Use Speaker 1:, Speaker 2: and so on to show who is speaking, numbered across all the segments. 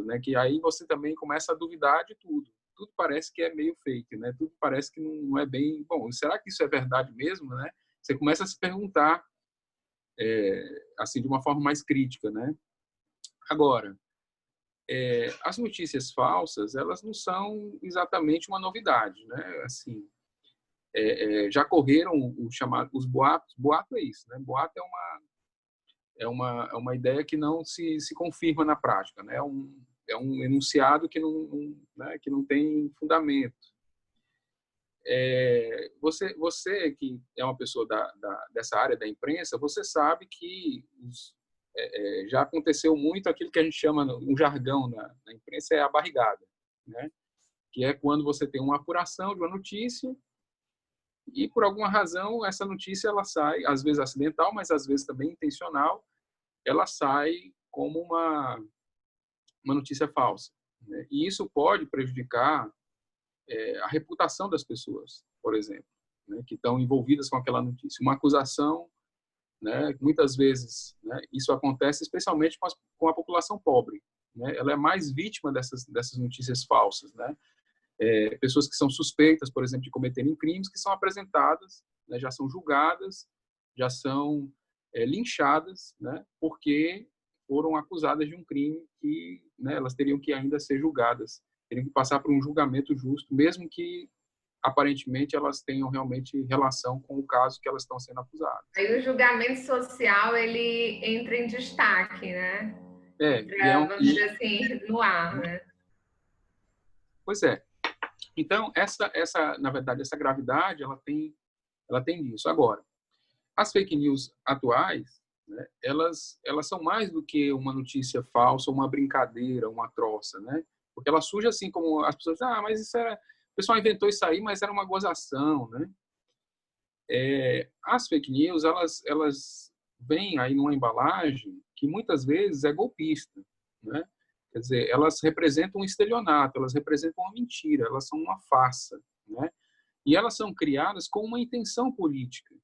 Speaker 1: né? Que aí você também começa a duvidar de tudo. Tudo parece que é meio fake, né? Tudo parece que não é bem... Bom, será que isso é verdade mesmo, né? Você começa a se perguntar, assim, de uma forma mais crítica, né? Agora, as notícias falsas, elas não são exatamente uma novidade, né? Assim, já correram os boatos. Boato é isso, né? Boato é uma ideia que não se confirma na prática, né? É um enunciado né, que não tem fundamento. Você que é uma pessoa dessa área da imprensa, você sabe que já aconteceu muito aquilo que a gente chama, um jargão na imprensa, é a barrigada, né? Que é quando você tem uma apuração de uma notícia e, por alguma razão, essa notícia ela sai, às vezes acidental, mas às vezes também intencional, ela sai como uma notícia falsa, né? E isso pode prejudicar a reputação das pessoas, por exemplo, né, que estão envolvidas com aquela notícia. Uma acusação, né, muitas vezes, né, isso acontece especialmente com a população pobre, né? Ela é mais vítima dessas notícias falsas, né? Pessoas que são suspeitas, por exemplo, de cometerem crimes, que são apresentadas, né, já são julgadas, já são linchadas, né, porque foram acusadas de um crime que, né, elas teriam que ainda ser julgadas, teriam que passar por um julgamento justo, mesmo que aparentemente elas tenham realmente relação com o caso que elas estão sendo acusadas.
Speaker 2: Aí o julgamento social ele entra em destaque, né? Vamos dizer assim, no ar, né?
Speaker 1: Pois é. Então, na verdade, essa gravidade, ela tem isso. Agora, as fake news atuais, né, elas são mais do que uma notícia falsa, uma brincadeira, uma troça, né? Porque ela surge assim como as pessoas dizem, mas o pessoal inventou isso aí, mas era uma gozação, né? As fake news, elas vêm aí numa embalagem que muitas vezes é golpista, né? Quer dizer, elas representam um estelionato, elas representam uma mentira, elas são uma farsa, né? E elas são criadas com uma intenção política,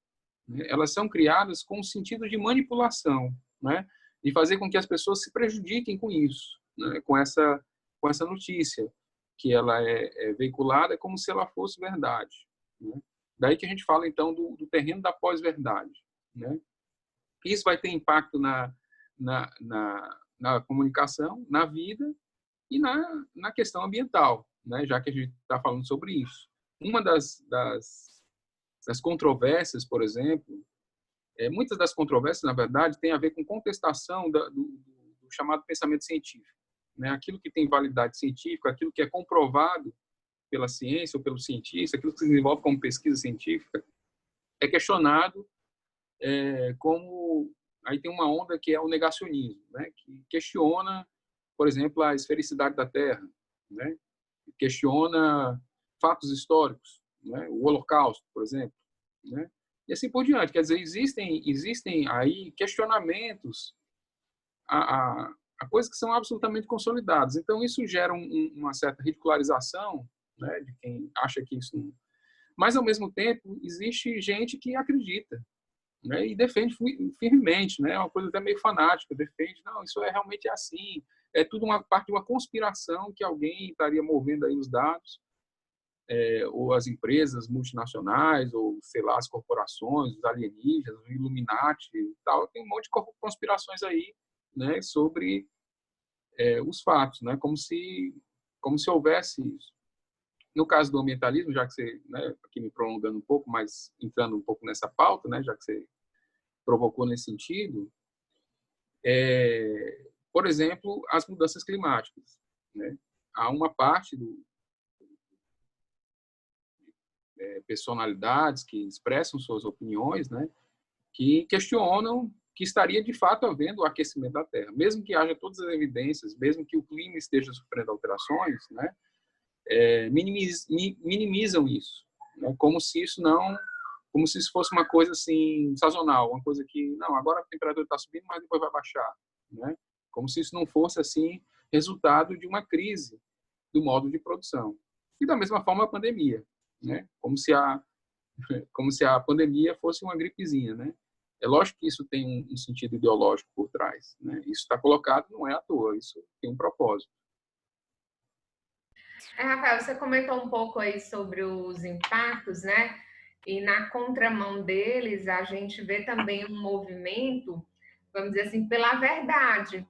Speaker 1: né? Elas são criadas com um sentido de manipulação, né? De fazer com que as pessoas se prejudiquem com isso, né? Com essa notícia, que ela é veiculada como se ela fosse verdade, né? Daí que a gente fala, então, do terreno da pós-verdade, né? Isso vai ter impacto na comunicação, na vida e na questão ambiental, né? Já que a gente está falando sobre isso. Uma das controvérsias, por exemplo, muitas das controvérsias, na verdade, tem a ver com contestação do chamado pensamento científico, né? Aquilo que tem validade científica, aquilo que é comprovado pela ciência ou pelo cientista, aquilo que se desenvolve como pesquisa científica, é questionado como... Aí tem uma onda que é o negacionismo, né? Que questiona, por exemplo, a esfericidade da Terra, né? Questiona fatos históricos, né? O Holocausto, por exemplo, né? E assim por diante. Quer dizer, existem aí questionamentos a coisas que são absolutamente consolidadas. Então, isso gera uma certa ridicularização, né, de quem acha que isso não... Mas, ao mesmo tempo, existe gente que acredita, né, e defende firmemente, né, é uma coisa até meio fanática, defende, não, isso realmente é assim, é tudo uma parte de uma conspiração que alguém estaria movendo aí os dados, ou as empresas multinacionais, ou, sei lá, as corporações, os alienígenas, o Illuminati e tal. Tem um monte de conspirações aí, né, sobre os fatos, né, como se houvesse isso. No caso do ambientalismo, já que você, né, aqui me prolongando um pouco, mas entrando um pouco nessa pauta, né, já que você provocou nesse sentido, por exemplo, as mudanças climáticas, né? Há uma parte personalidades que expressam suas opiniões, né, que questionam que estaria de fato havendo o aquecimento da Terra, mesmo que haja todas as evidências, mesmo que o clima esteja sofrendo alterações, né, minimizam isso, né, como se isso fosse uma coisa assim sazonal, uma coisa que não, agora a temperatura está subindo, mas depois vai baixar, né, como se isso não fosse assim resultado de uma crise do modo de produção. E da mesma forma a pandemia, né, como se a pandemia fosse uma gripezinha, né? É lógico que isso tem um sentido ideológico por trás, né? Isso está colocado, não é à toa, isso tem um propósito.
Speaker 2: Rafael, você comentou um pouco aí sobre os impactos, né? E na contramão deles, a gente vê também um movimento, vamos dizer assim, pela verdade,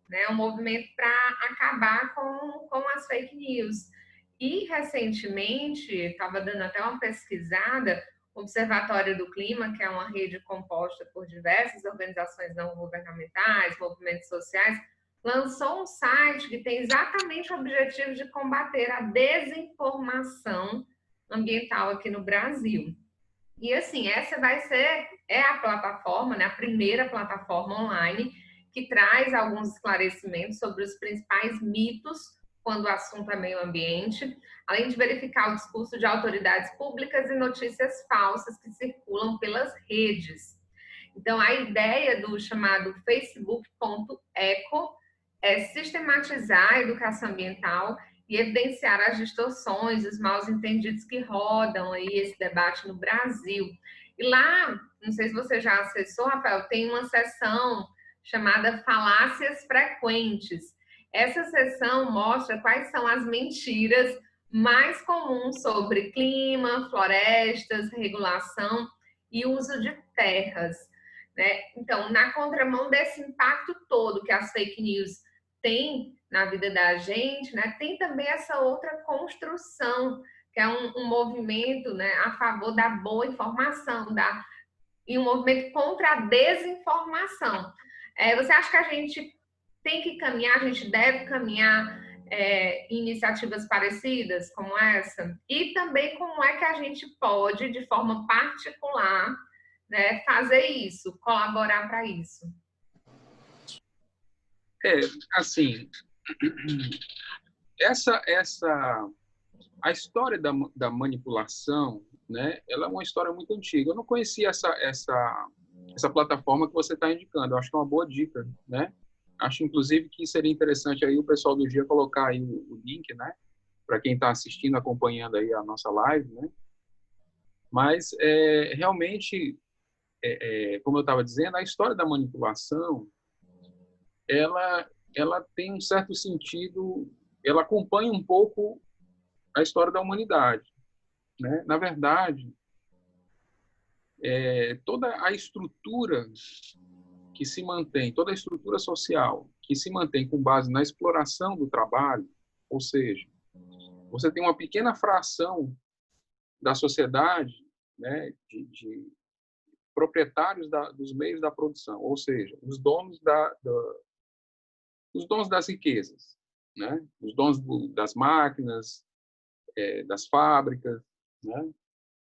Speaker 2: né? Um movimento para acabar com as fake news. E, recentemente, estava dando até uma pesquisada, o Observatório do Clima, que é uma rede composta por diversas organizações não governamentais, movimentos sociais, lançou um site que tem exatamente o objetivo de combater a desinformação ambiental aqui no Brasil. E assim, essa vai ser a plataforma, né, a primeira plataforma online que traz alguns esclarecimentos sobre os principais mitos quando o assunto é meio ambiente, além de verificar o discurso de autoridades públicas e notícias falsas que circulam pelas redes. Então, a ideia do chamado Facebook.eco é sistematizar a educação ambiental e evidenciar as distorções, os mal-entendidos que rodam aí esse debate no Brasil. E lá, não sei se você já acessou, Rafael, tem uma seção chamada Falácias Frequentes. Essa seção mostra quais são as mentiras mais comuns sobre clima, florestas, regulação e uso de terras, né? Então, na contramão desse impacto todo que as fake news têm na vida da gente, né, tem também essa outra construção, que é um movimento, né, a favor da boa informação, e um movimento contra a desinformação. Você acha que a gente tem que caminhar, a gente deve caminhar em iniciativas parecidas como essa? E também como é que a gente pode, de forma particular, né, fazer isso, colaborar para isso?
Speaker 1: Assim, a história da manipulação, né, ela é uma história muito antiga. Eu não conhecia essa plataforma que você está indicando. Eu acho que é uma boa dica, né? Acho, inclusive, que seria interessante aí o pessoal do Dia colocar aí o link, né? Para quem está assistindo, acompanhando aí a nossa live, né? Mas, realmente, como eu estava dizendo, a história da manipulação, ela tem um certo sentido, ela acompanha um pouco a história da humanidade, né? Na verdade, toda a estrutura que se mantém, toda a estrutura social que se mantém com base na exploração do trabalho, ou seja, você tem uma pequena fração da sociedade, né, de proprietários dos meios da produção, ou seja, os donos das riquezas, né, os donos das máquinas, das fábricas, né,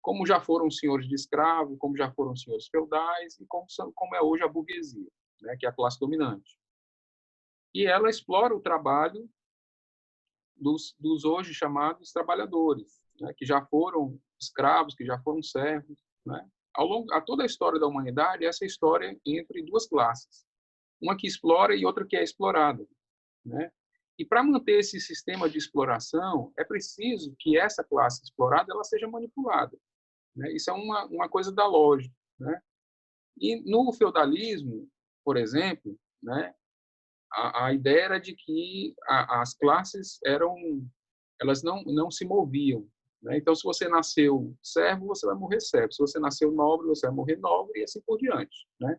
Speaker 1: como já foram senhores de escravo, como já foram senhores feudais e como é hoje a burguesia, né, que é a classe dominante. E ela explora o trabalho dos hoje chamados trabalhadores, né, que já foram escravos, que já foram servos, né? A toda a história da humanidade, essa história entre duas classes, uma que explora e outra que é explorada, né? E para manter esse sistema de exploração, é preciso que essa classe explorada ela seja manipulada, né? Isso é uma coisa da lógica, né? E no feudalismo, por exemplo, né, a ideia era de que as classes elas não se moviam, né? Então, se você nasceu servo, você vai morrer servo. Se você nasceu nobre, você vai morrer nobre e assim por diante, né?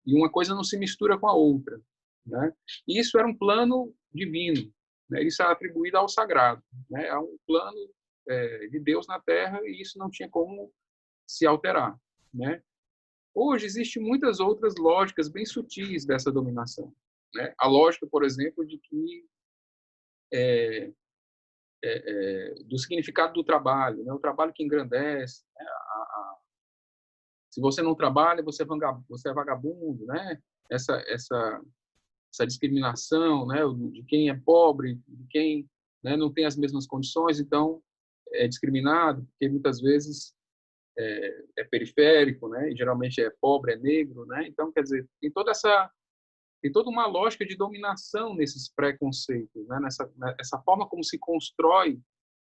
Speaker 1: E uma coisa não se mistura com a outra, né? E isso era um plano divino, né? Isso é atribuído ao sagrado, né? É um plano de Deus na Terra e isso não tinha como se alterar, né? Hoje existem muitas outras lógicas bem sutis dessa dominação, né? A lógica, por exemplo, de que do significado do trabalho, né? O trabalho que engrandece, né? Se você não trabalha, você é vagabundo, né? Essa discriminação, né? De quem é pobre, de quem, né, não tem as mesmas condições, então é discriminado, porque muitas vezes é periférico, né? E geralmente é pobre, é negro, né? Então, quer dizer, tem toda uma lógica de dominação nesses preconceitos, né? Essa forma como se constrói,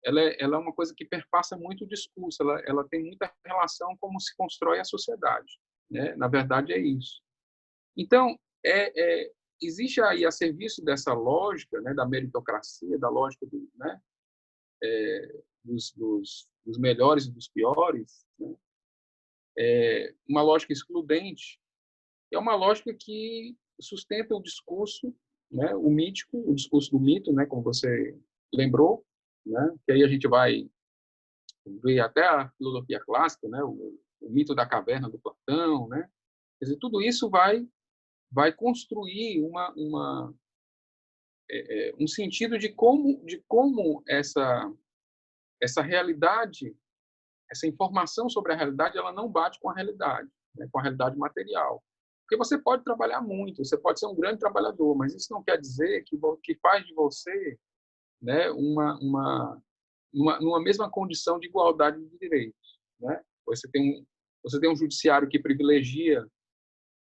Speaker 1: ela é uma coisa que perpassa muito o discurso, ela tem muita relação com como se constrói a sociedade, né? Na verdade, é isso. Então, existe aí, a serviço dessa lógica, né, da meritocracia, da lógica né, dos melhores e dos piores, né, uma lógica excludente, é uma lógica que sustenta o discurso, né, o mítico, o discurso do mito, né, como você lembrou, né, que aí a gente vai ver até a filosofia clássica, né, o mito da caverna do Platão, né, quer dizer, tudo isso vai construir um sentido de como essa realidade, essa informação sobre a realidade, ela não bate com a realidade, né, com a realidade material. Porque você pode trabalhar muito, você pode ser um grande trabalhador, mas isso não quer dizer que faz de você, né, numa mesma condição de igualdade de direitos, né? Você tem um judiciário que privilegia,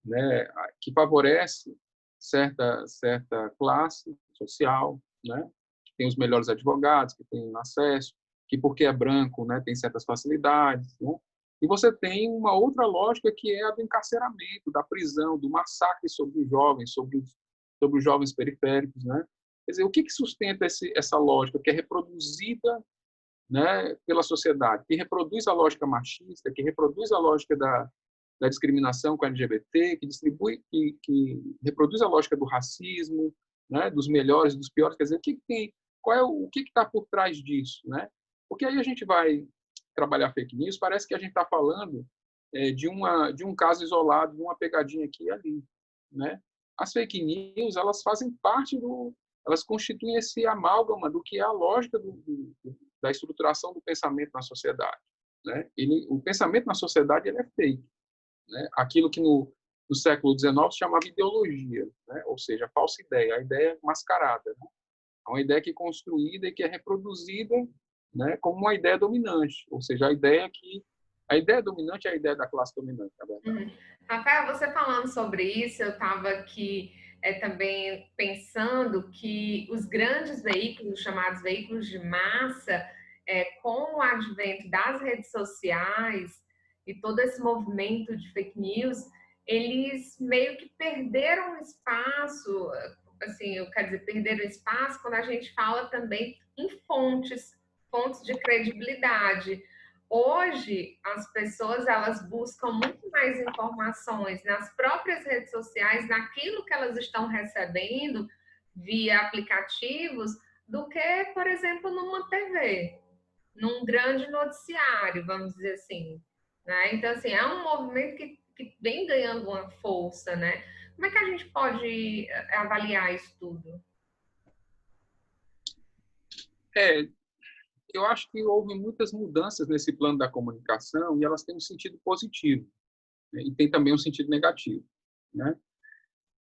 Speaker 1: né, que favorece certa classe social, né, que tem os melhores advogados, que tem acesso, que porque é branco, né, tem certas facilidades, né? E você tem uma outra lógica que é a do encarceramento, da prisão, do massacre sobre os jovens, sobre os jovens periféricos, né? Quer dizer, o que sustenta essa lógica que é reproduzida, né, pela sociedade, que reproduz a lógica machista, que reproduz a lógica da discriminação com a LGBT, que reproduz a lógica do racismo, né, dos melhores e dos piores. Quer dizer, o que está por trás disso, né? Porque aí a gente vai trabalhar fake news, parece que a gente está falando de um caso isolado, de uma pegadinha aqui e ali, né? As fake news, elas fazem parte elas constituem esse amálgama do que é a lógica da estruturação do pensamento na sociedade, né? O pensamento na sociedade ele é fake, né? Aquilo que no século XIX se chamava ideologia, né? Ou seja, a falsa ideia, a ideia mascarada, né? É uma ideia que é construída e que é reproduzida, né, como uma ideia dominante, ou seja, a ideia dominante é a ideia da classe dominante, na verdade.
Speaker 2: Rafael, você falando sobre isso, eu estava aqui também pensando que os grandes veículos, chamados veículos de massa, com o advento das redes sociais e todo esse movimento de fake news, eles meio que perderam espaço, assim, eu quero dizer, perderam espaço quando a gente fala também em fontes de credibilidade. Hoje, as pessoas elas buscam muito mais informações nas próprias redes sociais, naquilo que elas estão recebendo via aplicativos, do que, por exemplo, numa TV, num grande noticiário, vamos dizer assim, né? Então, assim, é um movimento que vem ganhando uma força, né? Como é que a gente pode avaliar isso tudo?
Speaker 1: É, eu acho que houve muitas mudanças nesse plano da comunicação e elas têm um sentido positivo, né, e tem também um sentido negativo, né?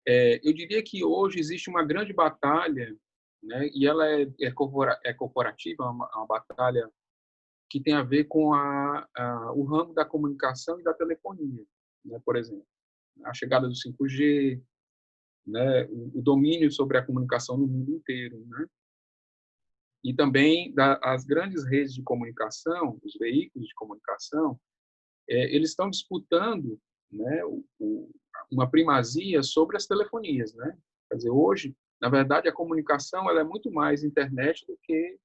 Speaker 1: Eu diria que hoje existe uma grande batalha, né, e ela é corporativa, uma batalha que tem a ver com o ramo da comunicação e da telefonia, né, por exemplo. A chegada do 5G, né, o domínio sobre a comunicação no mundo inteiro, né? E também as grandes redes de comunicação, os veículos de comunicação, eles estão disputando, né, uma primazia sobre as telefonias, né? Quer dizer, hoje, na verdade, a comunicação ela é muito mais internet do que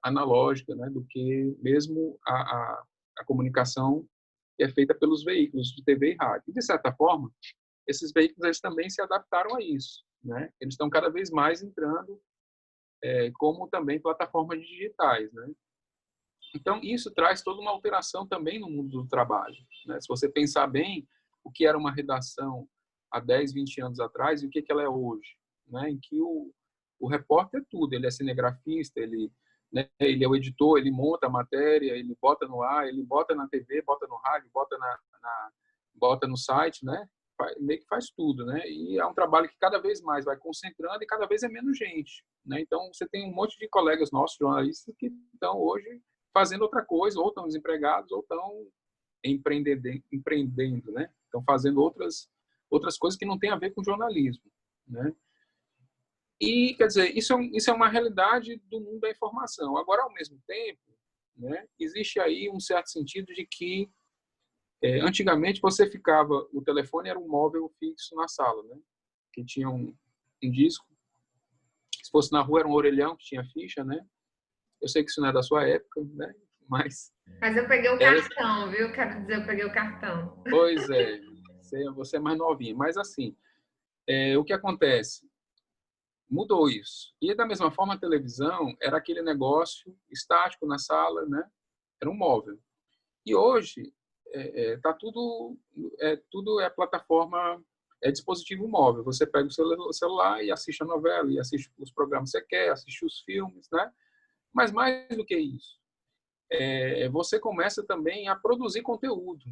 Speaker 1: analógica, né? Do que mesmo a comunicação que é feita pelos veículos de TV e rádio. E, de certa forma, esses veículos eles também se adaptaram a isso, né? Eles estão cada vez mais entrando como também plataformas digitais, né? Então, isso traz toda uma alteração também no mundo do trabalho, né? Se você pensar bem, o que era uma redação há 10, 20 anos atrás e o que ela é hoje, né? Em que o repórter é tudo, ele é cinegrafista, né, ele é o editor, ele monta a matéria, ele bota no ar, ele bota na TV, bota no rádio, bota no site, né? Meio que faz tudo, né? E é um trabalho que cada vez mais vai concentrando e cada vez é menos gente, né? Então, você tem um monte de colegas nossos, jornalistas, que estão hoje fazendo outra coisa, ou estão desempregados, ou estão empreendendo, né? Estão fazendo outras coisas que não têm a ver com jornalismo, né? E, quer dizer, isso é uma realidade do mundo da informação. Agora, ao mesmo tempo, né, existe aí um certo sentido de que Antigamente, você ficava... O telefone era um móvel fixo na sala, né? Que tinha um disco. Se fosse na rua, era um orelhão que tinha ficha, né? Eu sei que isso não é da sua época, né? Mas...
Speaker 2: Mas eu peguei o
Speaker 1: Era...
Speaker 2: cartão, viu? Quero dizer, eu peguei o cartão.
Speaker 1: Pois é. Você é mais novinha. Mas, assim, o que acontece? Mudou isso. E, da mesma forma, a televisão era aquele negócio estático na sala, né? Era um móvel. E hoje, tá tudo é plataforma, é dispositivo móvel. Você pega o celular e assiste a novela, e assiste os programas que você quer, assiste os filmes, né? Mas mais do que isso, você começa também a produzir conteúdo,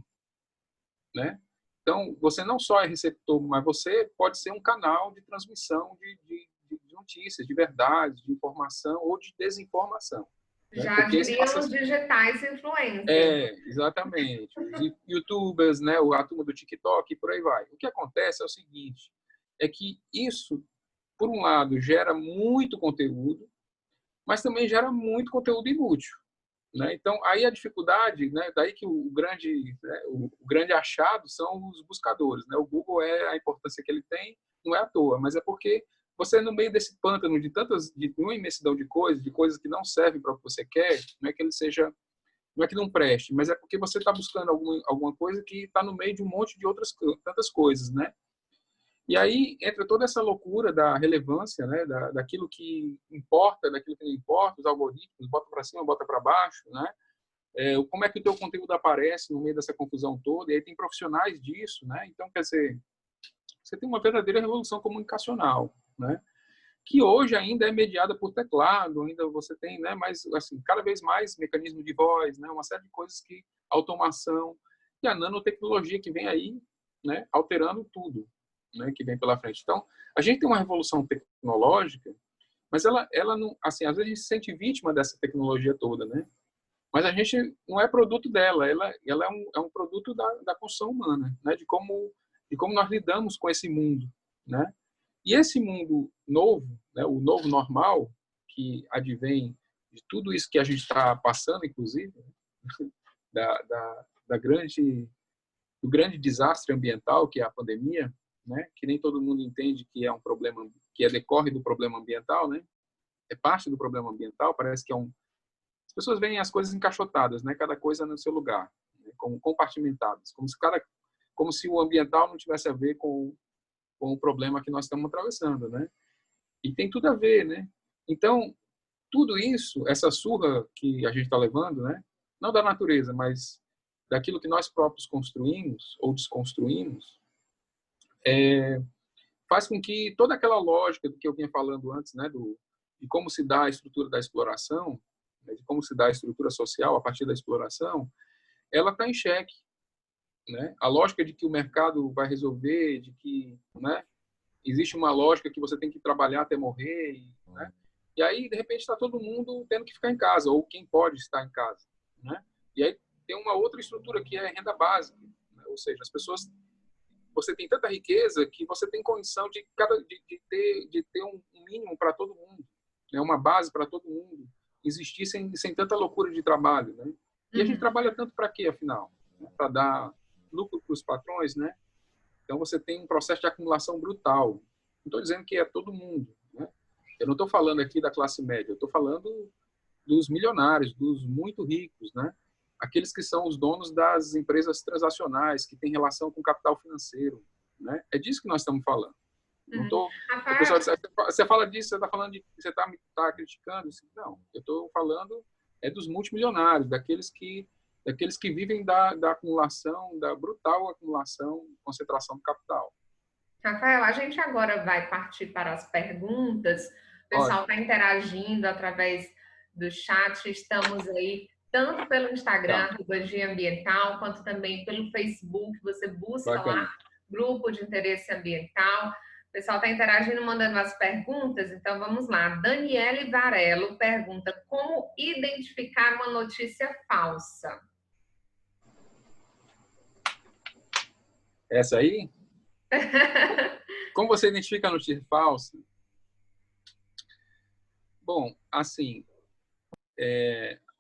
Speaker 1: né? Então, você não só é receptor, mas você pode ser um canal de transmissão de notícias, de verdade, de informação ou de desinformação, né?
Speaker 2: Já
Speaker 1: Porque
Speaker 2: diriam os digitais influencers.
Speaker 1: exatamente. Os YouTubers, né, a turma do TikTok e por aí vai. O que acontece é o seguinte, é que isso, por um lado, gera muito conteúdo, mas também gera muito conteúdo inútil, né? Então, aí a dificuldade, né, daí que o grande achado são os buscadores, né? O Google a importância que ele tem não é à toa, mas é porque você no meio desse pântano de uma imensidão de coisas que não servem para o que você quer, não é que ele seja, não é que não preste, mas é porque você está buscando alguma coisa que está no meio de um monte de outras tantas coisas, né? E aí entra toda essa loucura da relevância, né, daquilo que importa, daquilo que não importa, os algoritmos, bota para cima, bota para baixo, né? Como é que o teu conteúdo aparece no meio dessa confusão toda? E aí tem profissionais disso, né? Então, quer dizer, você tem uma verdadeira revolução comunicacional, né? Que hoje ainda é mediada por teclado, ainda você tem, né, mais assim, cada vez mais mecanismo de voz, né, uma série de coisas que automação e a nanotecnologia que vem aí, né, alterando tudo, né, que vem pela frente. Então, a gente tem uma revolução tecnológica, mas ela não, assim, às vezes a gente se sente vítima dessa tecnologia toda, né? Mas a gente não é produto dela, ela é um produto da construção humana, né, de como nós lidamos com esse mundo, né? E esse mundo novo, né, o novo normal, que advém de tudo isso que a gente está passando, inclusive, da do grande desastre ambiental, que é a pandemia, né, que nem todo mundo entende que é um problema, que decorre do problema ambiental, né, é parte do problema ambiental, parece que as pessoas veem as coisas encaixotadas, né, cada coisa no seu lugar, né, como compartimentadas, como se o ambiental não tivesse a ver com o problema que nós estamos atravessando, né? E tem tudo a ver, né? Então, tudo isso, essa surra que a gente está levando, né? Não da natureza, mas daquilo que nós próprios construímos ou desconstruímos, faz com que toda aquela lógica do que eu vinha falando antes, né? De como se dá a estrutura da exploração, né, de como se dá a estrutura social a partir da exploração, ela está em xeque, né? A lógica de que o mercado vai resolver, de que, né, existe uma lógica que você tem que trabalhar até morrer, né? E aí, de repente, está todo mundo tendo que ficar em casa, ou quem pode estar em casa, né? E aí tem uma outra estrutura que é a renda básica, né? Ou seja, as pessoas, você tem tanta riqueza que você tem condição de ter um mínimo para todo mundo, né? Uma base para todo mundo, existir sem tanta loucura de trabalho, né? E a gente trabalha tanto para quê, afinal? Né? Para dar lucro para os patrões, né? Então, você tem um processo de acumulação brutal. Não estou dizendo que é todo mundo, né? Eu não estou falando aqui da classe média, eu estou falando dos milionários, dos muito ricos, né? Aqueles que são os donos das empresas transacionais, que têm relação com o capital financeiro, né? É disso que nós estamos falando. Não tô, o pessoal diz, você fala disso, você está falando de, você está criticando? Não, eu estou falando dos multimilionários, daqueles que vivem da acumulação, da brutal acumulação, concentração do capital.
Speaker 2: Rafael, a gente agora vai partir para as perguntas. O pessoal está interagindo através do chat. Estamos aí tanto pelo Instagram, Dia Ambiental, quanto também pelo Facebook. Você busca lá, Grupo de Interesse Ambiental. O pessoal está interagindo, mandando as perguntas. Então, vamos lá. Daniele Varelo pergunta: como identificar uma notícia falsa?
Speaker 1: Essa aí? Como você identifica a notícia falsa? Bom, assim,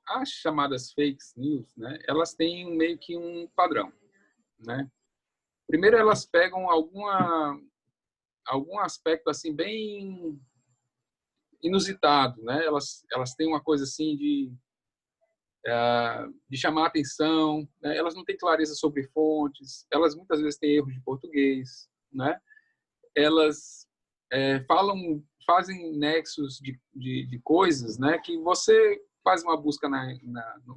Speaker 1: as chamadas fake news, né, elas têm meio que um padrão, né? Primeiro, elas pegam algum aspecto assim bem inusitado, né? Elas têm uma coisa assim de chamar a atenção, né? Elas não têm clareza sobre fontes, elas muitas vezes têm erros de português, né? Elas fazem nexos de coisas, né? Que você faz uma busca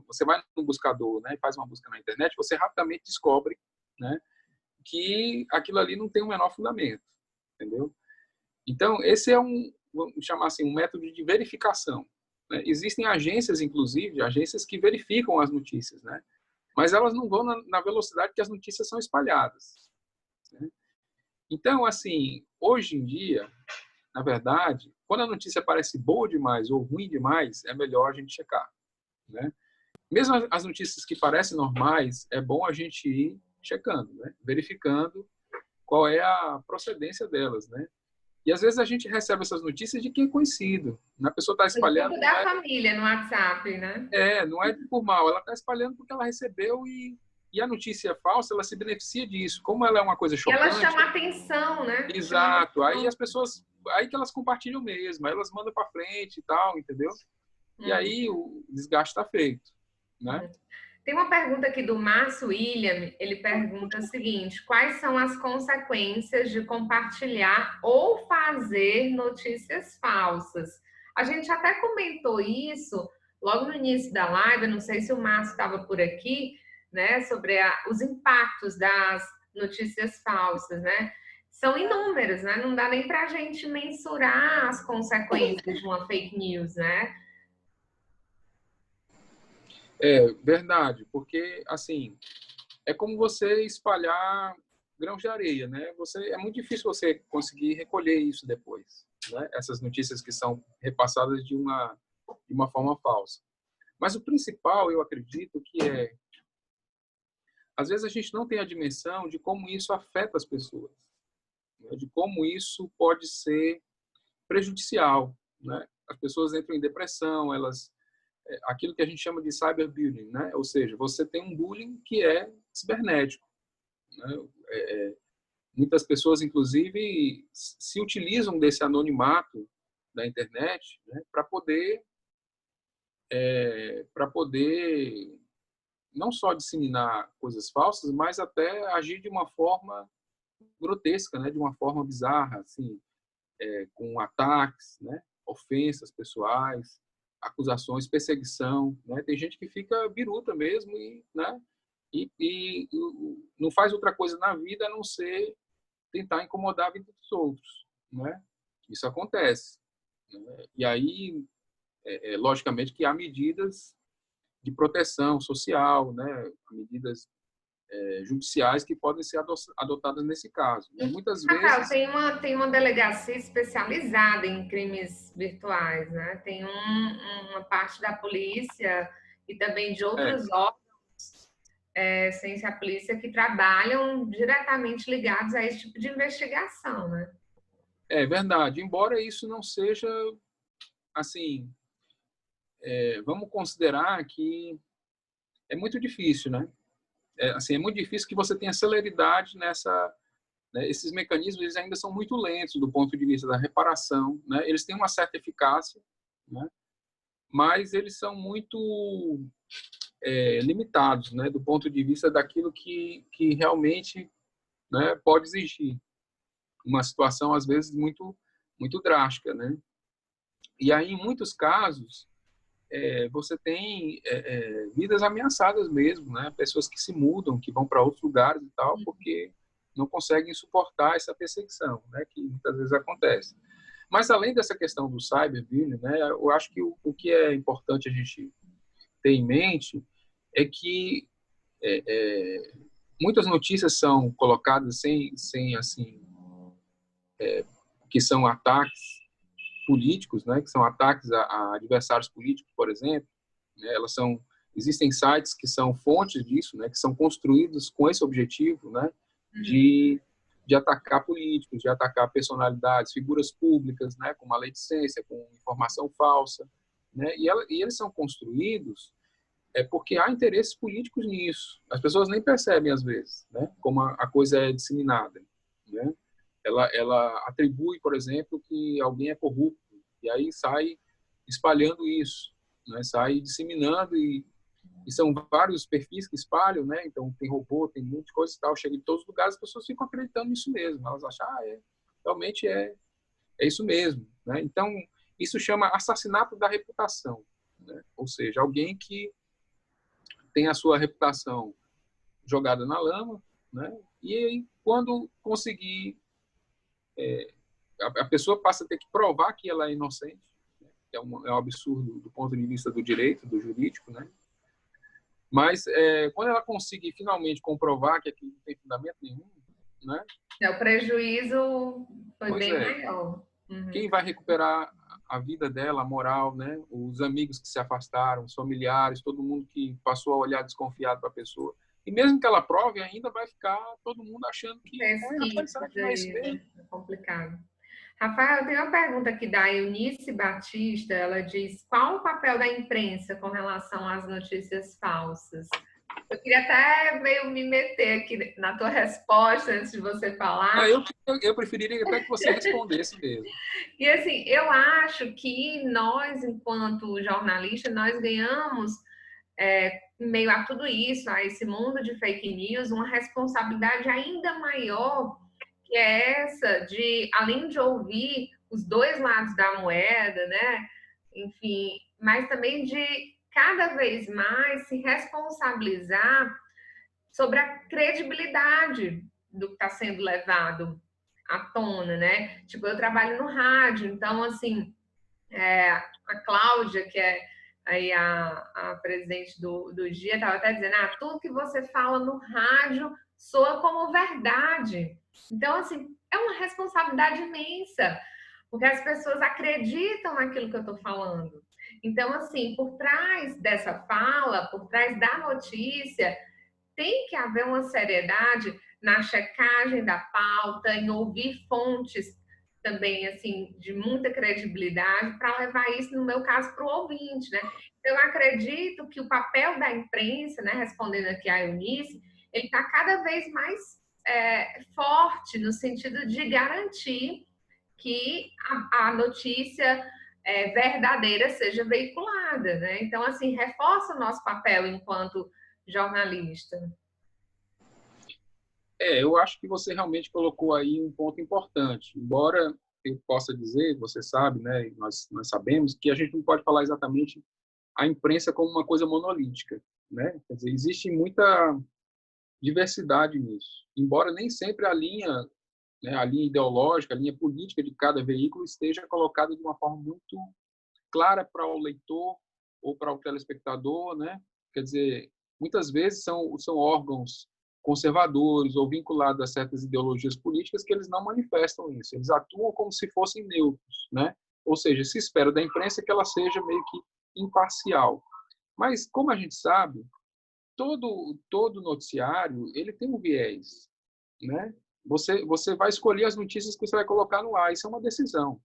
Speaker 1: você vai no buscador, né? E faz uma busca na internet, você rapidamente descobre, né? Que aquilo ali não tem o menor fundamento, entendeu? Então, esse é vamos chamar assim, um método de verificação, né? Existem agências, inclusive, agências que verificam as notícias, né? Mas elas não vão na velocidade que as notícias são espalhadas, né? Então, assim, hoje em dia, na verdade, quando a notícia parece boa demais ou ruim demais, é melhor a gente checar, né? Mesmo as notícias que parecem normais, é bom a gente ir checando, né? Verificando qual é a procedência delas, né? E às vezes a gente recebe essas notícias de quem é conhecido. A pessoa está
Speaker 2: No
Speaker 1: espalhando,
Speaker 2: grupo da família, no WhatsApp, né?
Speaker 1: não é por mal, ela está espalhando porque ela recebeu e a notícia é falsa, ela se beneficia disso. Como ela é uma coisa
Speaker 2: E ela
Speaker 1: chocante,
Speaker 2: chama atenção, né? Chama
Speaker 1: exato. Aí
Speaker 2: atenção.
Speaker 1: as pessoas, aí que elas compartilham mesmo, aí elas mandam para frente e tal, entendeu? E aí o desgaste está feito, né?
Speaker 2: Tem uma pergunta aqui do Márcio William. Ele pergunta o seguinte: quais são as consequências de compartilhar ou fazer notícias falsas? A gente até comentou isso logo no início da live. Eu não sei se o Márcio estava por aqui, né? Sobre os impactos das notícias falsas, né? São inúmeros, né? Não dá nem para a gente mensurar as consequências de uma fake news, né?
Speaker 1: É verdade, porque assim, é como você espalhar grãos de areia, né? É muito difícil você conseguir recolher isso depois, né? Essas notícias que são repassadas de uma forma falsa. Mas o principal, eu acredito, que às vezes a gente não tem a dimensão de como isso afeta as pessoas, né? De como isso pode ser prejudicial, né? As pessoas entram em depressão, aquilo que a gente chama de cyberbullying, né? Ou seja, você tem um bullying que é cibernético, né? Muitas pessoas, inclusive, se utilizam desse anonimato da internet, né, para poder não só disseminar coisas falsas, mas até agir de uma forma grotesca, né, de uma forma bizarra, assim, com ataques, né, ofensas pessoais, acusações, perseguição, né? Tem gente que fica biruta mesmo né, e não faz outra coisa na vida a não ser tentar incomodar a vida dos outros, né? Isso acontece, né? E aí, logicamente que há medidas de proteção social, né? Medidas judiciais que podem ser adotadas nesse caso. E muitas
Speaker 2: Rafael,
Speaker 1: vezes
Speaker 2: tem uma delegacia especializada em crimes virtuais, né? Tem uma parte da polícia e também de
Speaker 1: é,
Speaker 2: outros órgãos, sem ser a polícia, que trabalham diretamente ligados a esse tipo de investigação, né?
Speaker 1: é verdade. Embora isso não seja assim, vamos considerar que é muito difícil, né? É muito difícil que você tenha celeridade nessa. Né? Esses mecanismos eles ainda são muito lentos do ponto de vista da reparação, né? Eles têm uma certa eficácia, né? Mas eles são muito limitados, né? Do ponto de vista daquilo que realmente, né, pode exigir uma situação às vezes muito drástica, né? E aí em muitos casos você tem vidas ameaçadas mesmo, né? Pessoas que se mudam, que vão para outros lugares e tal, porque não conseguem suportar essa perseguição, né? Que muitas vezes acontece. Mas além dessa questão do cyberbullying, né? Eu acho que o que é importante a gente ter em mente é que muitas notícias são colocadas sem assim, que são ataques políticos, né? Que são ataques a adversários políticos, por exemplo. Né? Existem sites que são fontes disso, né? Que são construídos com esse objetivo, né? De atacar políticos, de atacar personalidades, figuras públicas, né? Com maledicência, com informação falsa, né? E eles são construídos é porque há interesses políticos nisso. As pessoas nem percebem, às vezes, né, como a coisa é disseminada. Né? Ela atribui, por exemplo, que alguém é corrupto, e aí sai espalhando isso, né? Sai disseminando, e são vários perfis que espalham, né? Então tem robô, tem muita coisa e tal, chega em todos os lugares, as pessoas ficam acreditando nisso mesmo, elas acham, realmente é isso mesmo, né? Então isso chama assassinato da reputação, né? Ou seja, alguém que tem a sua reputação jogada na lama, né? E aí, quando conseguir, a pessoa passa a ter que provar que ela é inocente, né? É um absurdo do ponto de vista do direito, do jurídico, né? Mas quando ela conseguir finalmente comprovar que aquilo não tem fundamento nenhum, né?
Speaker 2: O prejuízo foi
Speaker 1: Pois
Speaker 2: bem
Speaker 1: é.
Speaker 2: maior.
Speaker 1: Quem vai recuperar a vida dela, a moral, né? Os amigos que se afastaram, os familiares, todo mundo que passou a olhar desconfiado para a pessoa. E mesmo que ela prove, ainda vai ficar todo mundo achando que, rapaz, será que
Speaker 2: Pesquisa
Speaker 1: não é isso
Speaker 2: aí,
Speaker 1: mesmo?
Speaker 2: é complicado. Rafael, eu tenho uma pergunta aqui da Eunice Batista. Ela diz: qual o papel da imprensa com relação às notícias falsas? Eu queria até meio me meter aqui na tua resposta antes de você
Speaker 1: Ah,
Speaker 2: falar.
Speaker 1: eu preferiria até que você respondesse mesmo.
Speaker 2: E assim, eu acho que nós, enquanto jornalistas, nós ganhamos, em meio a tudo isso, a esse mundo de fake news, uma responsabilidade ainda maior, que é essa de, além de ouvir os dois lados da moeda, né? Enfim, mas também de cada vez mais se responsabilizar sobre a credibilidade do que está sendo levado à tona, né? Tipo, eu trabalho no rádio, então, assim, a Cláudia, que é aí a presidente do dia, estava até dizendo, tudo que você fala no rádio soa como verdade. Então, assim, é uma responsabilidade imensa, porque as pessoas acreditam naquilo que eu estou falando. Então, assim, por trás dessa fala, por trás da notícia, tem que haver uma seriedade na checagem da pauta, em ouvir fontes também, assim, de muita credibilidade, para levar isso, no meu caso, para o ouvinte, né? Eu acredito que o papel da imprensa, né, respondendo aqui a Eunice, ele está cada vez mais forte no sentido de garantir que a notícia verdadeira seja veiculada, né? Então, assim, reforça o nosso papel enquanto jornalista.
Speaker 1: Eu acho que você realmente colocou aí um ponto importante. Embora eu possa dizer, você sabe, né, nós sabemos que a gente não pode falar exatamente a imprensa como uma coisa monolítica, né? Quer dizer, existe muita diversidade nisso. Embora nem sempre a linha, né, a linha ideológica, a linha política de cada veículo esteja colocada de uma forma muito clara para o leitor ou para o telespectador, né? Quer dizer, muitas vezes são órgãos conservadores ou vinculados a certas ideologias políticas que eles não manifestam isso. Eles atuam como se fossem neutros, né? Ou seja, se espera da imprensa que ela seja meio que imparcial. Mas, como a gente sabe, todo noticiário ele tem um viés, né? Você vai escolher as notícias que você vai colocar no ar, isso é uma decisão.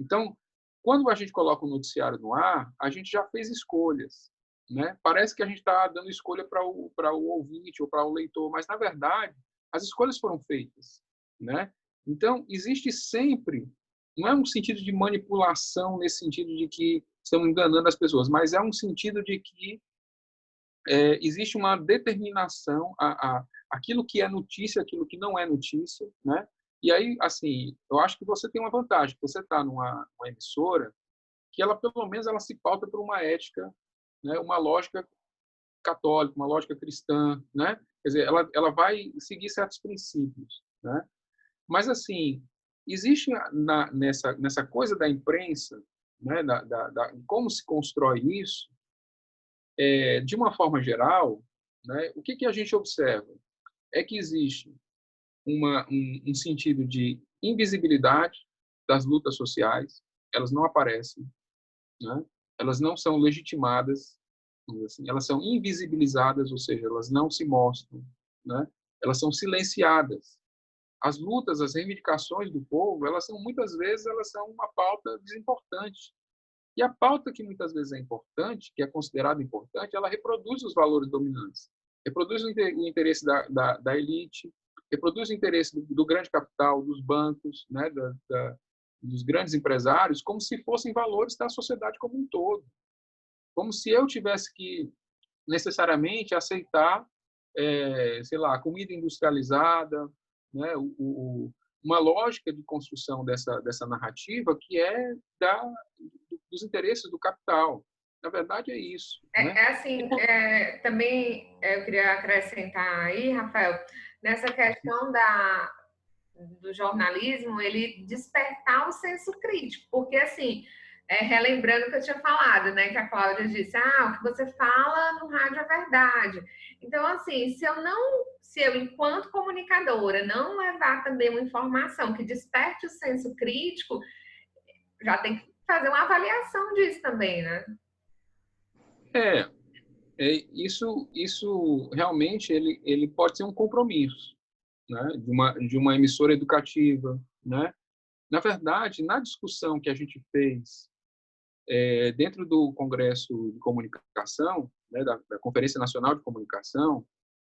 Speaker 1: Então, quando a gente coloca o noticiário no ar, a gente já fez escolhas, né? Parece que a gente está dando escolha para o ouvinte ou para o leitor, mas na verdade as escolhas foram feitas, né? Então existe sempre, não é um sentido de manipulação nesse sentido de que estamos enganando as pessoas, mas é um sentido de que existe uma determinação aquilo que é notícia, aquilo que não é notícia, né? E aí, assim, eu acho que você tem uma vantagem, você está numa emissora que ela, pelo menos, ela se pauta por uma ética, né? Uma lógica católica, uma lógica cristã, né? Quer dizer, ela vai seguir certos princípios, né? Mas, assim, existe nessa coisa da imprensa, né? Como se constrói isso, de uma forma geral, né? O que a gente observa? É que existe um sentido de invisibilidade das lutas sociais, elas não aparecem, né? Elas não são legitimadas, assim, elas são invisibilizadas, ou seja, elas não se mostram, né? Elas são silenciadas. As lutas, as reivindicações do povo, elas são muitas vezes elas são uma pauta desimportante, E a pauta que muitas vezes é importante, que é considerada importante, ela reproduz os valores dominantes, reproduz o interesse da elite, reproduz o interesse do grande capital, dos bancos, né, dos grandes empresários, como se fossem valores da sociedade como um todo. Como se eu tivesse que necessariamente aceitar, sei lá, comida industrializada, né, uma lógica de construção dessa narrativa que é dos interesses do capital. Na verdade, é isso. Né?
Speaker 2: Assim, também eu queria acrescentar aí, Rafael, nessa questão do jornalismo, ele despertar o senso crítico, porque assim, relembrando o que eu tinha falado, né, que a Cláudia disse, o que você fala no rádio é verdade. Então, assim, se eu, enquanto comunicadora, não levar também uma informação que desperte o senso crítico, já tem que fazer uma avaliação disso também, né?
Speaker 1: Isso realmente ele pode ser um compromisso, né, de uma emissora educativa, né? Na verdade, na discussão que a gente fez dentro do Congresso de Comunicação, né, da Conferência Nacional de Comunicação,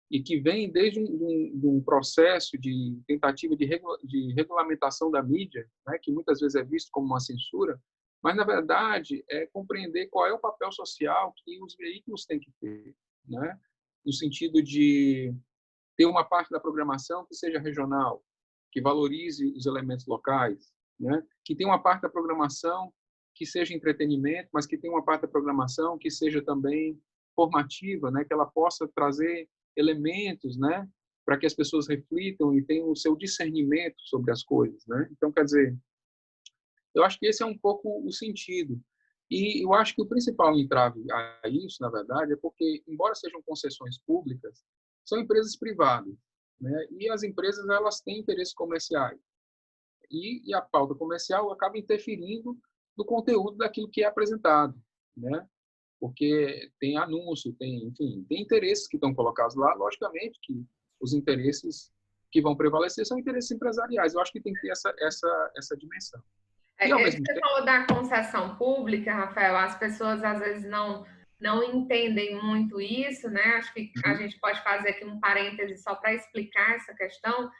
Speaker 1: e que vem desde um processo de tentativa de regulamentação da mídia, né, que muitas vezes é visto como uma censura, mas, na verdade, é compreender qual é o papel social que os veículos têm que ter, né, no sentido de ter uma parte da programação que seja regional, que valorize os elementos locais, né, que tenha uma parte da programação que seja entretenimento, mas que tenha uma parte da programação que seja também formativa, né, que ela possa trazer elementos, né, para que as pessoas reflitam e tenham o seu discernimento sobre as coisas, né? Então, quer dizer, eu acho que esse é um pouco o sentido. E eu acho que o principal entrave a isso, na verdade, é porque, embora sejam concessões públicas, são empresas privadas, né? E as empresas, elas têm interesses comerciais. E a pauta comercial acaba interferindo no conteúdo daquilo que é apresentado, né? Porque tem anúncio, enfim, tem interesses que estão colocados lá, logicamente que os interesses que vão prevalecer são interesses empresariais. Eu acho que tem que ter essa dimensão. E, ao mesmo
Speaker 2: Você
Speaker 1: tempo,
Speaker 2: falou da concessão pública, Rafael, as pessoas às vezes não entendem muito isso, né? Acho que a gente pode fazer aqui um parêntese só para explicar essa questão.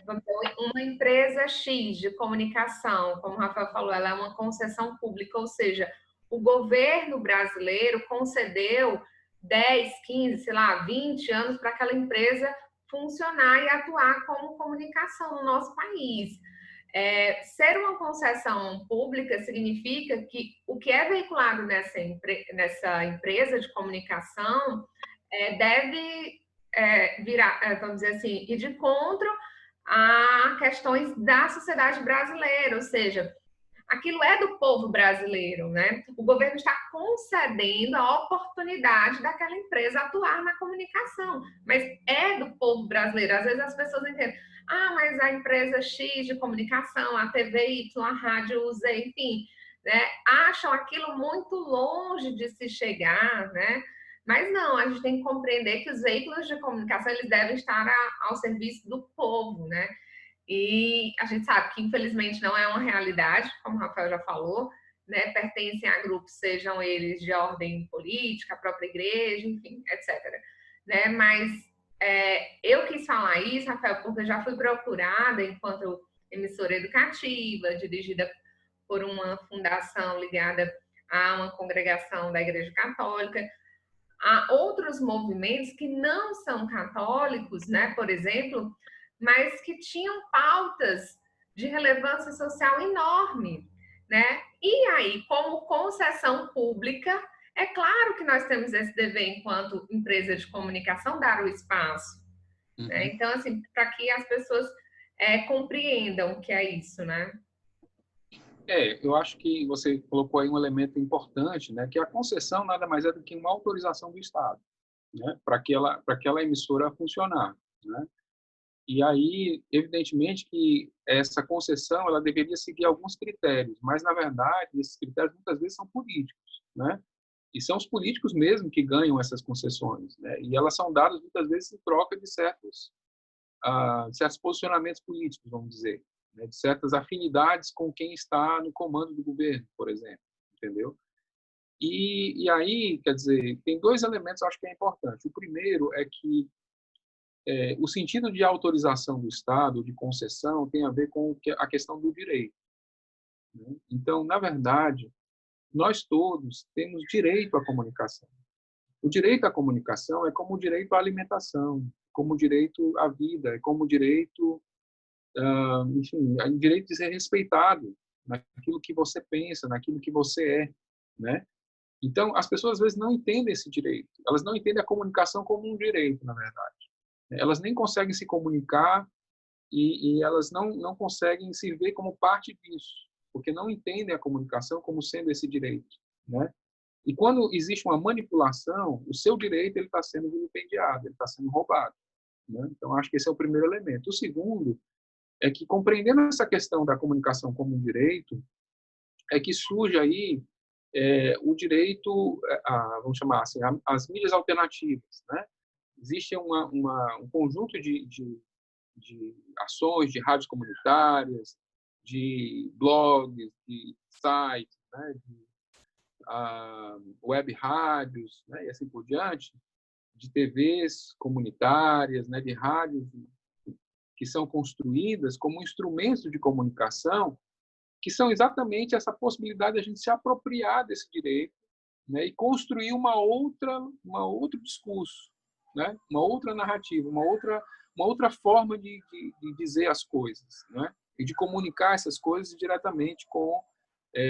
Speaker 2: Vamos dizer, uma empresa X de comunicação, como o Rafael falou, ela é uma concessão pública, ou seja, o governo brasileiro concedeu 10, 15, sei lá, 20 anos para aquela empresa funcionar e atuar como comunicação no nosso país. Ser uma concessão pública significa que o que é veiculado nessa empresa de comunicação deve virar, vamos dizer assim, ir de encontro a questões da sociedade brasileira, ou seja, aquilo é do povo brasileiro, né? O governo está concedendo a oportunidade daquela empresa atuar na comunicação, mas é do povo brasileiro. Às vezes as pessoas entendem, mas a empresa X de comunicação, a TV Y, a rádio Z, enfim, né? Acham aquilo muito longe de se chegar, né? Mas não, a gente tem que compreender que os veículos de comunicação eles devem estar ao serviço do povo, né? E a gente sabe que, infelizmente, não é uma realidade, como o Rafael já falou, né? Pertencem a grupos, sejam eles de ordem política, a própria igreja, enfim, etc. Né? Mas eu quis falar isso, Rafael, porque eu já fui procurada enquanto emissora educativa, dirigida por uma fundação ligada a uma congregação da Igreja Católica. Há outros movimentos que não são católicos, né? Por exemplo, mas que tinham pautas de relevância social enorme, né? E aí, como concessão pública, é claro que nós temos esse dever, enquanto empresa de comunicação, dar o espaço. Né? Então, assim, para que as pessoas compreendam o que é isso, né?
Speaker 1: eu acho que você colocou aí um elemento importante, né, que a concessão nada mais é do que uma autorização do Estado, né, para aquela emissora funcionar, né? E aí, evidentemente que essa concessão ela deveria seguir alguns critérios, mas na verdade esses critérios muitas vezes são políticos, né? E são os políticos mesmo que ganham essas concessões, né? E elas são dadas muitas vezes em troca de certos posicionamentos políticos, vamos dizer, né? De certas afinidades com quem está no comando do governo, por exemplo. E aí, quer dizer, tem dois elementos que eu acho que é importante. O primeiro é que o sentido de autorização do Estado, de concessão, tem a ver com a questão do direito, né? Então, na verdade, nós todos temos direito à comunicação. O direito à comunicação é como o direito à alimentação, como o direito à vida, é como o direito, enfim, o direito de ser respeitado naquilo que você pensa, naquilo que você é, né? Então, as pessoas às vezes não entendem esse direito. Elas não entendem a comunicação como um direito, na verdade. Elas nem conseguem se comunicar e elas não conseguem se ver como parte disso, porque não entendem a comunicação como sendo esse direito, né? E quando existe uma manipulação, o seu direito ele está sendo vilipendiado, ele está sendo roubado, né? Então, acho que esse é o primeiro elemento. O segundo é que, compreendendo essa questão da comunicação como um direito, é que surge aí o direito, vamos chamar assim, as mídias alternativas, né? Existe um conjunto de ações, de rádios comunitárias, de blogs, de sites, né? De web rádios, né? E assim por diante, de TVs comunitárias, né? De rádios que são construídas como instrumentos de comunicação, que são exatamente essa possibilidade de a gente se apropriar desse direito, né? E construir um outro discurso, né? Uma outra narrativa, uma outra forma de dizer as coisas, né? E de comunicar essas coisas diretamente com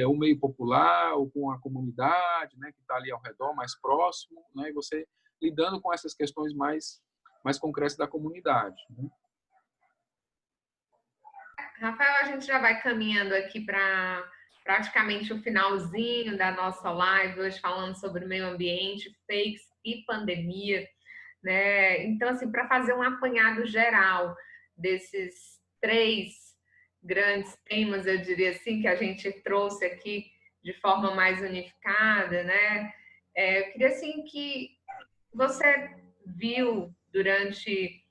Speaker 1: o meio popular ou com a comunidade, né? Que está ali ao redor, mais próximo, né? E você lidando com essas questões mais concretas da comunidade, né?
Speaker 2: Rafael, a gente já vai caminhando aqui para praticamente o finalzinho da nossa live, hoje falando sobre meio ambiente, fakes e pandemia, né? Então, assim, para fazer um apanhado geral desses três grandes temas, eu diria assim, que a gente trouxe aqui de forma mais unificada, né? Eu queria, assim, que você viu durante,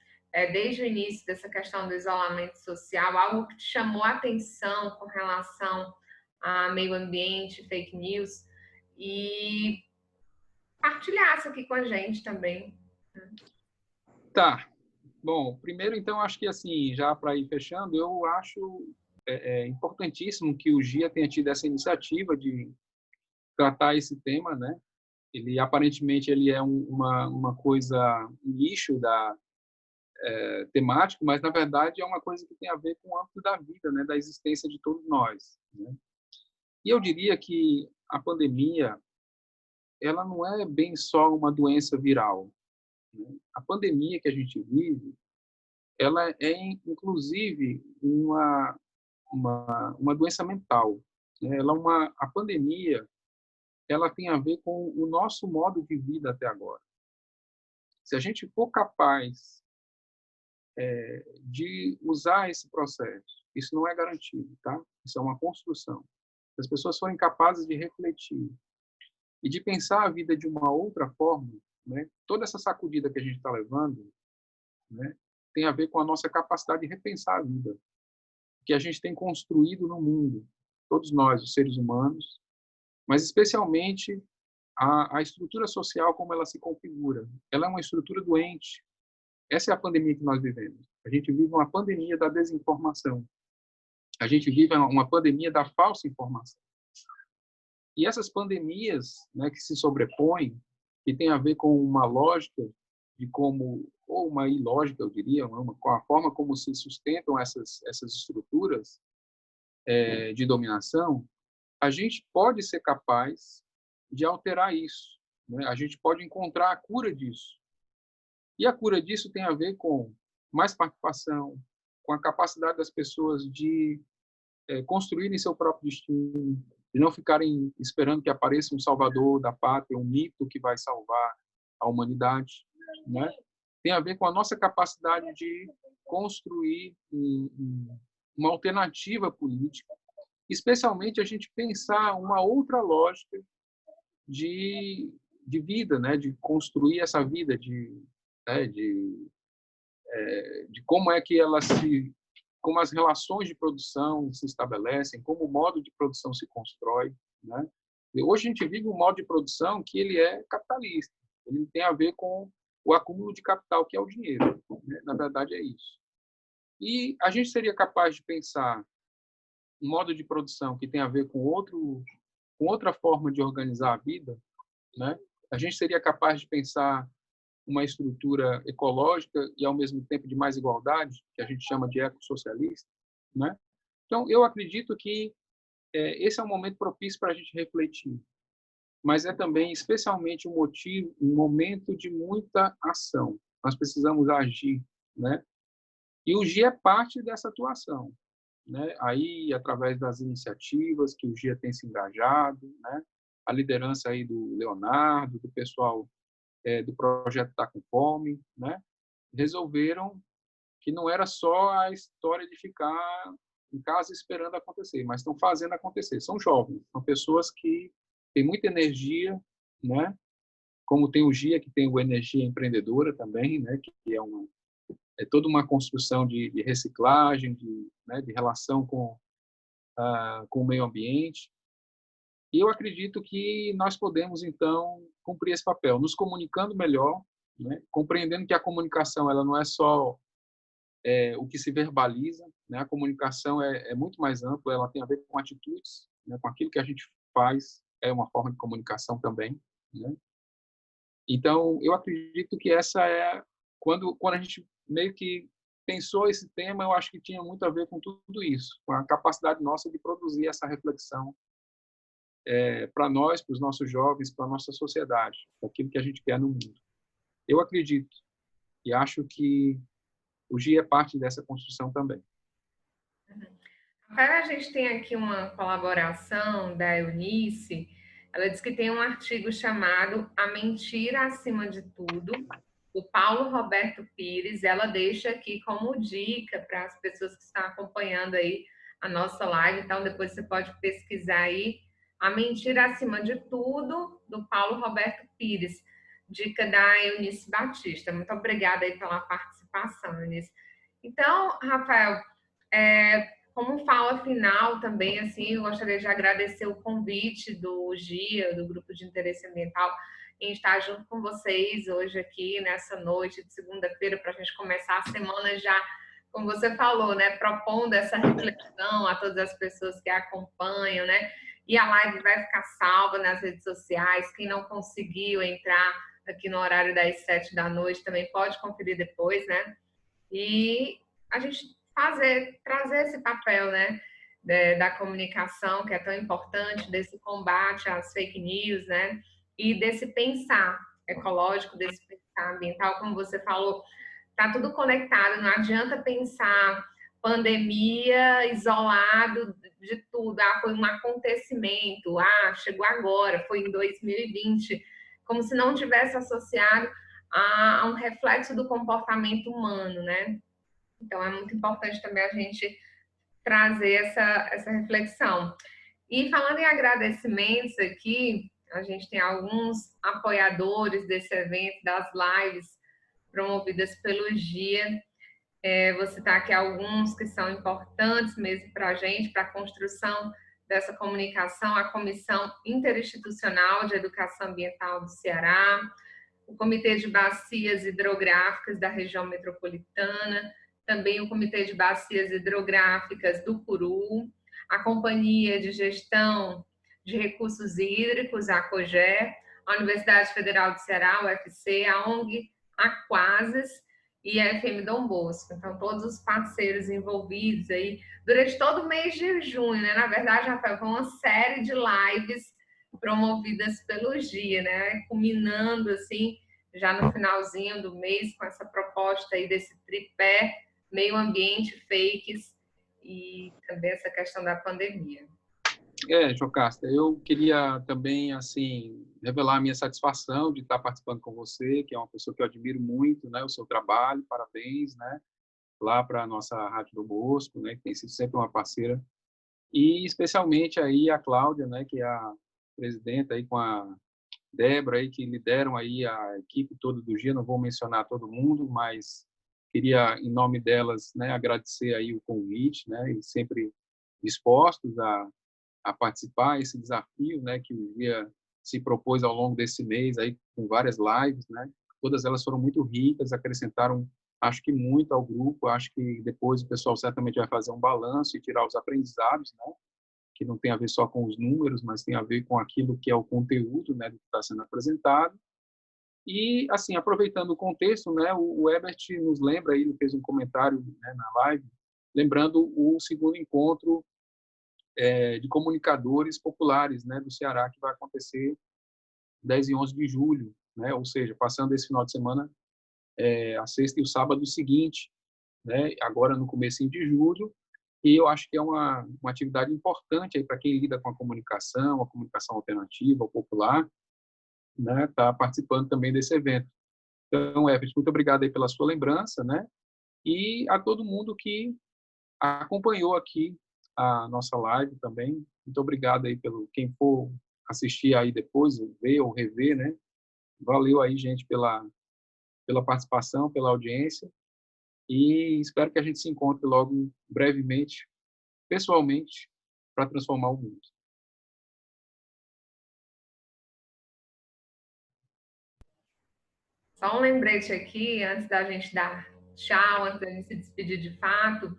Speaker 2: desde o início dessa questão do isolamento social, algo que te chamou a atenção com relação a meio ambiente, fake news, e partilhasse aqui com a gente também.
Speaker 1: Tá. Bom, primeiro, então, acho que, assim, já para ir fechando, eu acho importantíssimo que o GIA tenha tido essa iniciativa de tratar esse tema, né? Ele, aparentemente, ele é uma coisa, um nicho temático, mas, na verdade, é uma coisa que tem a ver com o âmbito da vida, né? Da existência de todos nós, né? E eu diria que a pandemia, ela não é bem só uma doença viral, né? A pandemia que a gente vive, ela é, inclusive, uma doença mental, né? A pandemia, ela tem a ver com o nosso modo de vida até agora. Se a gente for capaz de usar esse processo, isso não é garantido, tá? Isso é uma construção. Se as pessoas forem capazes de refletir e de pensar a vida de uma outra forma, né? Toda essa sacudida que a gente está levando, né? Tem a ver com a nossa capacidade de repensar a vida que a gente tem construído no mundo, todos nós, os seres humanos, mas especialmente a estrutura social como ela se configura. Ela é uma estrutura doente. Essa é a pandemia que nós vivemos. A gente vive uma pandemia da desinformação. A gente vive uma pandemia da falsa informação. E essas pandemias, né, que se sobrepõem, que tem a ver com uma lógica de como, ou uma ilógica, eu diria, com a forma como se sustentam essas estruturas de dominação, a gente pode ser capaz de alterar isso, né? A gente pode encontrar a cura disso. E a cura disso tem a ver com mais participação, com a capacidade das pessoas de construírem seu próprio destino, de não ficarem esperando que apareça um salvador da pátria, um mito que vai salvar a humanidade, né? Tem a ver com a nossa capacidade de construir uma alternativa política, especialmente a gente pensar uma outra lógica de vida, né? De construir essa vida, né? De como é que como as relações de produção se estabelecem, como o modo de produção se constrói, né? Hoje a gente vive um modo de produção que ele é capitalista. Ele tem a ver com o acúmulo de capital, que é o dinheiro, né? Na verdade, é isso. E a gente seria capaz de pensar um modo de produção que tem a ver com outra forma de organizar a vida, né? A gente seria capaz de pensar uma estrutura ecológica e, ao mesmo tempo, de mais igualdade, que a gente chama de ecossocialista, né? Então, eu acredito que esse é um momento propício para a gente refletir, mas é também, especialmente, um momento de muita ação. Nós precisamos agir, né? E o GIA é parte dessa atuação, né? Aí, através das iniciativas que o GIA tem se engajado, né? A liderança aí do Leonardo, do pessoal do projeto Tá com Fome, né? Resolveram que não era só a história de ficar em casa esperando acontecer, mas estão fazendo acontecer. São jovens, são pessoas que têm muita energia, né? Como tem o GIA, que tem o Energia Empreendedora também, né? Que é toda uma construção de reciclagem, né? De relação com o meio ambiente. E eu acredito que nós podemos, então, cumprir esse papel, nos comunicando melhor, né? Compreendendo que a comunicação ela não é só o que se verbaliza, né? A comunicação é muito mais ampla, ela tem a ver com atitudes, né? Com aquilo que a gente faz, é uma forma de comunicação também, né? Então, eu acredito que essa quando a gente meio que pensou esse tema, eu acho que tinha muito a ver com tudo isso, com a capacidade nossa de produzir essa reflexão para nós, para os nossos jovens, para a nossa sociedade, para aquilo que a gente quer no mundo. Eu acredito e acho que o GIA é parte dessa construção também.
Speaker 2: Rafael, a gente tem aqui uma colaboração da Eunice. Ela diz que tem um artigo chamado A Mentira Acima de Tudo, do Paulo Roberto Pires. Ela deixa aqui como dica para as pessoas que estão acompanhando aí a nossa live. Então, depois você pode pesquisar aí A Mentira Acima de Tudo, do Paulo Roberto Pires. Dica da Eunice Batista. Muito obrigada aí pela participação, Eunice. Então, Rafael, como fala final também, assim, eu gostaria de agradecer o convite do GIA, do Grupo de Interesse Ambiental, em estar junto com vocês hoje aqui, nessa noite de segunda-feira, para a gente começar a semana já, como você falou, né, propondo essa reflexão a todas as pessoas que acompanham, né, e a live vai ficar salva nas redes sociais, quem não conseguiu entrar aqui no horário das 7 da noite também pode conferir depois, né, e a gente trazer esse papel, né, da comunicação, que é tão importante, desse combate às fake news, né, e desse pensar ecológico, desse pensar ambiental, como você falou, tá tudo conectado, não adianta pensar pandemia isolado de tudo, foi um acontecimento, chegou agora, foi em 2020, como se não tivesse associado a um reflexo do comportamento humano, né? Então, é muito importante também a gente trazer essa reflexão. E falando em agradecimentos aqui, a gente tem alguns apoiadores desse evento, das lives promovidas pelo GIA. Vou citar aqui alguns que são importantes mesmo para a gente, para a construção dessa comunicação: a Comissão Interinstitucional de Educação Ambiental do Ceará, o Comitê de Bacias Hidrográficas da Região Metropolitana, também o Comitê de Bacias Hidrográficas do Puru, a Companhia de Gestão de Recursos Hídricos, a COGÉ, a Universidade Federal do Ceará, a UFC, a ONG Aquases e a FM Dom Bosco. Então, todos os parceiros envolvidos aí durante todo o mês de junho, né? Na verdade, Rafael, foi uma série de lives promovidas pelo GIA, né? Culminando assim já no finalzinho do mês com essa proposta aí desse tripé meio ambiente, fakes e também essa questão da pandemia.
Speaker 1: Jocasta, eu queria também assim revelar a minha satisfação de estar participando com você, que é uma pessoa que eu admiro muito, né, o seu trabalho, parabéns, né, lá para a nossa Rádio do Bosco, né, que tem sido sempre uma parceira, e especialmente aí a Cláudia, né, que é a presidenta aí com a Débora aí que lideram aí a equipe toda do GIA. Não vou mencionar todo mundo, mas queria em nome delas, né, agradecer aí o convite, né, e sempre dispostos a participar esse desafio, né, que o GIA se propôs ao longo desse mês aí com várias lives, né? Todas elas foram muito ricas, acrescentaram, acho que muito ao grupo. Acho que depois o pessoal certamente vai fazer um balanço e tirar os aprendizados, né? Que não tem a ver só com os números, mas tem a ver com aquilo que é o conteúdo, né, do que está sendo apresentado. E, assim, aproveitando o contexto, né, o Herbert nos lembra, ele fez um comentário, né, na live, lembrando o segundo encontro de comunicadores populares, né, do Ceará, que vai acontecer 10 e 11 de julho, né, ou seja, passando esse final de semana, a sexta e o sábado seguinte, né, agora no comecinho de julho. E eu acho que é uma atividade importante para quem lida com a comunicação alternativa, popular, né, tá participando também desse evento. Então, Everett, muito obrigado aí pela sua lembrança, né? E a todo mundo que acompanhou aqui a nossa live também. Muito obrigado aí pelo quem for assistir aí depois, ver ou rever, né? Valeu aí, gente, pela participação, pela audiência. E espero que a gente se encontre logo brevemente, pessoalmente, para transformar o mundo.
Speaker 2: Só um lembrete aqui, antes da gente dar tchau, antes da gente se despedir de fato,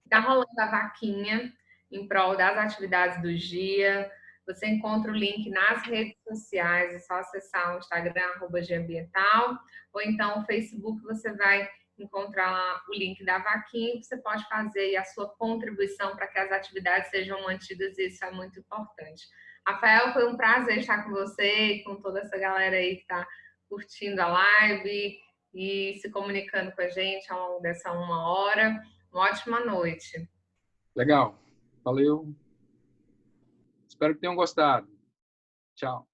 Speaker 2: está rolando a vaquinha em prol das atividades do dia. Você encontra o link nas redes sociais, é só acessar o Instagram, @giambiental, ou então o Facebook, você vai encontrar lá o link da vaquinha, você pode fazer a sua contribuição para que as atividades sejam mantidas, e isso é muito importante. Rafael, foi um prazer estar com você e com toda essa galera aí que está curtindo a live e se comunicando com a gente ao longo dessa 1 hora. Uma ótima noite.
Speaker 1: Legal. Valeu. Espero que tenham gostado. Tchau.